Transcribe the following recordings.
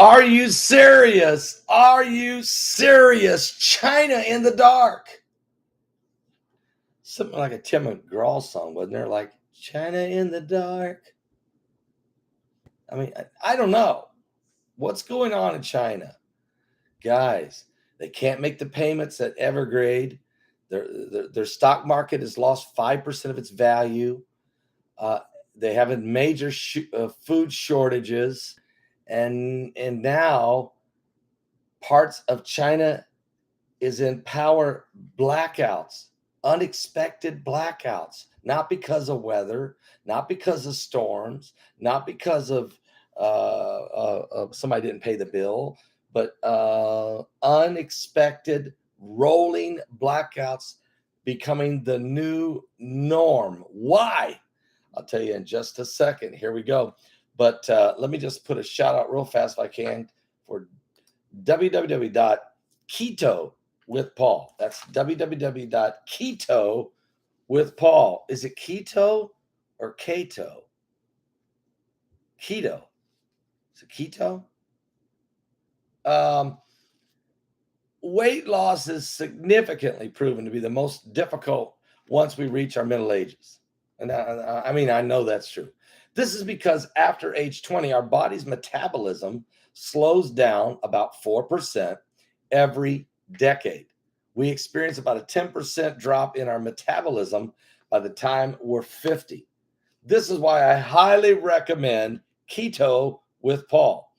Are you serious? Are you serious? China in the dark. Something like a Tim McGraw song, wasn't there? Like China in the dark. I mean, I don't know. What's going on in China? Guys, they can't make the payments at Evergrade. Their stock market has lost 5% of its value. They have a major food shortages. And now parts of China is in power blackouts, unexpected blackouts, not because of weather, not because of storms, not because of somebody didn't pay the bill, but unexpected rolling blackouts becoming the new norm. Why? I'll tell you in just a second. Here we go. But let me just put a shout out real fast if I can for www.keto with Paul. That's www.keto with Paul. Is it keto or keto? Keto. Is it keto? Weight loss is significantly proven to be the most difficult once we reach our middle ages. And I mean, I know that's true. This is because after age 20, our body's metabolism slows down about 4% every decade. We experience about a 10% drop in our metabolism by the time we're 50. This is why I highly recommend Keto with Paul.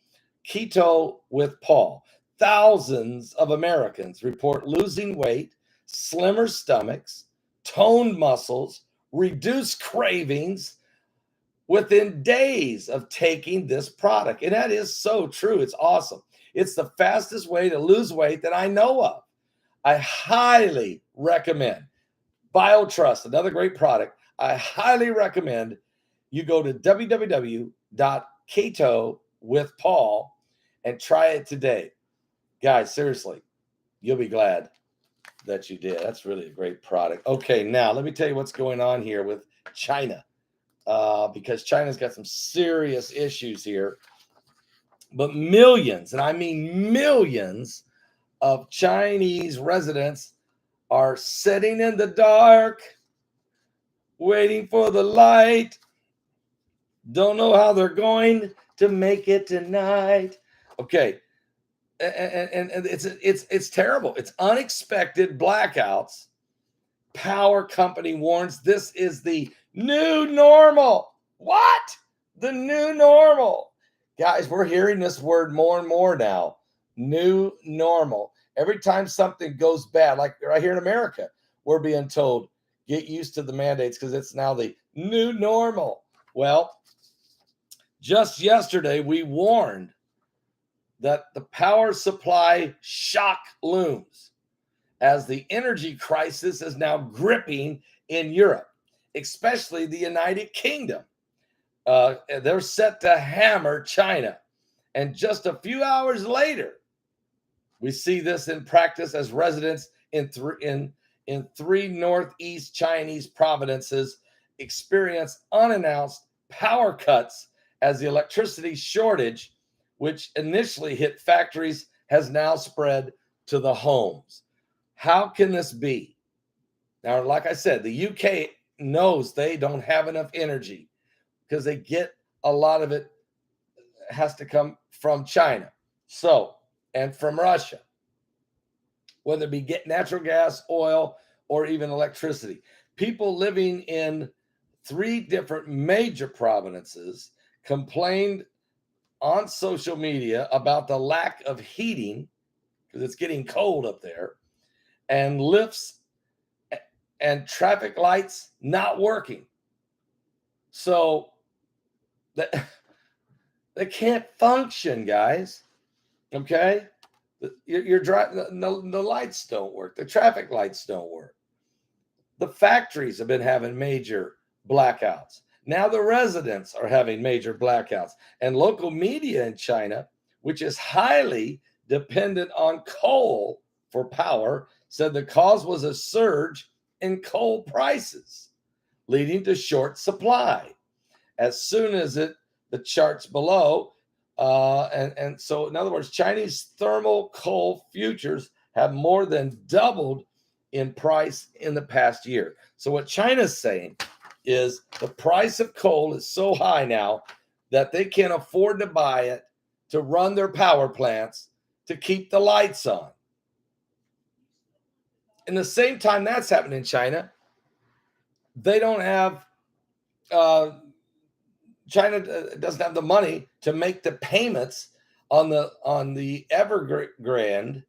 Keto with Paul. Thousands of Americans report losing weight, slimmer stomachs, toned muscles, reduced cravings within days of taking this product. And that is so true. It's awesome. It's the fastest way to lose weight that I know of. I highly recommend BioTrust, another great product. I highly recommend you go to www.ketowithpaul and try it today. Guys, seriously, you'll be glad that you did. That's really a great product. Okay, now let me tell you what's going on here with China, because China's got some serious issues here. But millions, and I mean millions, of Chinese residents are sitting in the dark, waiting for the light. Don't know how they're going to make it tonight. Okay. And it's terrible. It's unexpected blackouts. Power company warns this is the new normal. What? The new normal. Guys, we're hearing this word more and more now. New normal. Every time something goes bad, like right here in America, we're being told, get used to the mandates because it's now the new normal. Well, just yesterday, we warned that the power supply shock looms as the energy crisis is now gripping in Europe, especially the United Kingdom. They're set to hammer China. And just a few hours later, we see this in practice as residents in three northeast Chinese provinces experience unannounced power cuts as the electricity shortage, which initially hit factories, has now spread to the homes. How can this be? Now, like I said, the UK knows they don't have enough energy because they get a lot of it has to come from China. So, and from Russia, whether it be natural gas, oil, or even electricity. People living in 3 different major provinces complained on social media about the lack of heating because it's getting cold up there, and lifts and traffic lights not working. So they can't function, guys. Okay? You're driving, the lights don't work. The traffic lights don't work. The factories have been having major blackouts. Now the residents are having major blackouts. And local media in China, which is highly dependent on coal for power, said the cause was a surge in coal prices, leading to short supply. As soon as the charts below, And so, in other words, Chinese thermal coal futures have more than doubled in price in the past year. So, what China's saying is the price of coal is so high now that they can't afford to buy it to run their power plants to keep the lights on. In the same time that's happening in China, they don't have China doesn't have the money to make the payments on the Evergrande,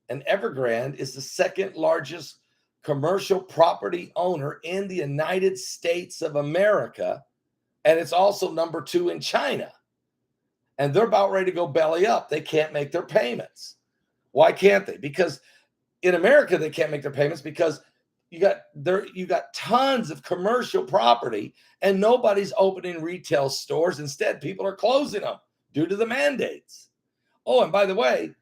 and Evergrande is the second largest commercial property owner in the United States of America, and it's also number 2 in China. And they're about ready to go belly up. They can't make their payments. Why can't they? Because in America they can't make their payments because you got tons of commercial property and nobody's opening retail stores. Instead, people are closing them due to the mandates. Oh, and by the way,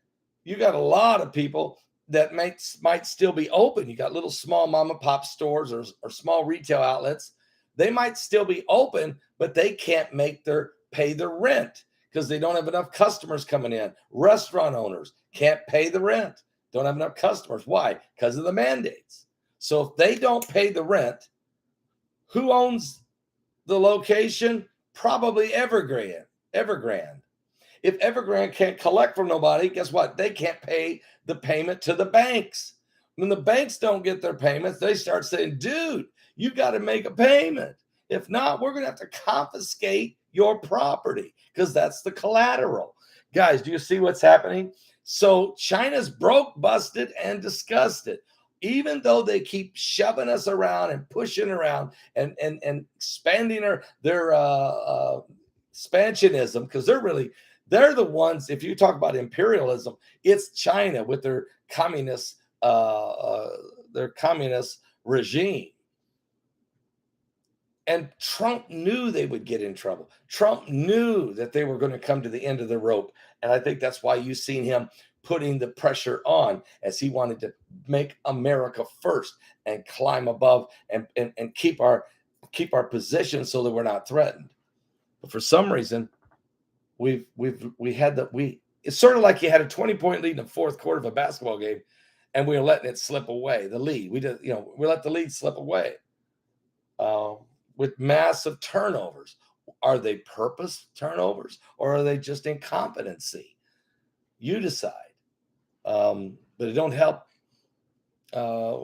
you got a lot of people that might still be open. You got little small mom and pop stores or small retail outlets. They might still be open, but they can't pay their rent because they don't have enough customers coming in. Restaurant owners can't pay the rent, don't have enough customers. Why? Because of the mandates. So if they don't pay the rent, who owns the location? Probably Evergrande. If Evergrande can't collect from nobody, guess what? They can't pay the payment to the banks. When the banks don't get their payments, they start saying, dude, you got to make a payment. If not, we're going to have to confiscate your property because that's the collateral. Guys, do you see what's happening? So China's broke, busted, and disgusted. Even though they keep shoving us around and pushing around and expanding their expansionism, because they're the ones, if you talk about imperialism, it's China with their communist regime. And Trump knew they would get in trouble. Trump knew that they were going to come to the end of the rope. And I think that's why you've seen him putting the pressure on, as he wanted to make America first and climb above and keep our position so that we're not threatened. But for some reason, it's sort of like you had a 20-point lead in the fourth quarter of a basketball game, and we were letting it slip away. The lead, we let the lead slip away with massive turnovers. Are they purpose turnovers or are they just incompetency? You decide. But it don't help. I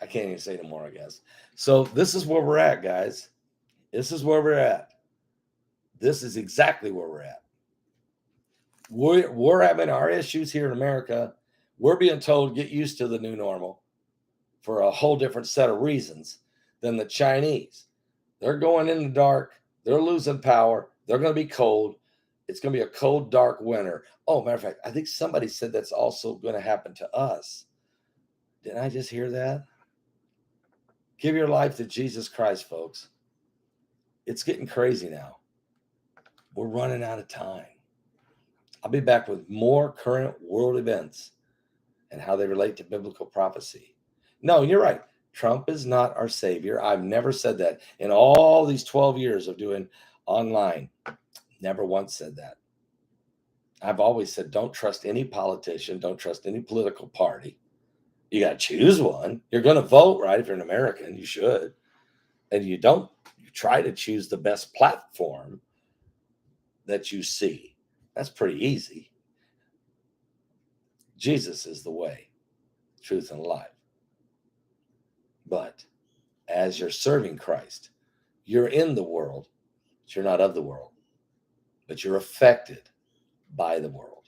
can't even say no more, I guess. So this is where we're at, guys. This is where we're at. This is exactly where we're at. We're having our issues here in America. We're being told get used to the new normal for a whole different set of reasons than the Chinese. They're going in the dark. They're losing power. They're going to be cold. It's going to be a cold, dark winter. Oh, matter of fact, I think somebody said that's also going to happen to us. Didn't I just hear that? Give your life to Jesus Christ, folks. It's getting crazy now. We're running out of time. I'll be back with more current world events and how they relate to biblical prophecy. No, you're right. Trump is not our savior. I've never said that in all these 12 years of doing online. Never once said that. I've always said, don't trust any politician. Don't trust any political party. You got to choose one. You're going to vote, right? If you're an American, you should. And you try to choose the best platform that you see. That's pretty easy. Jesus is the way, truth, and life. But as you're serving Christ, you're in the world, but you're not of the world. But you're affected by the world.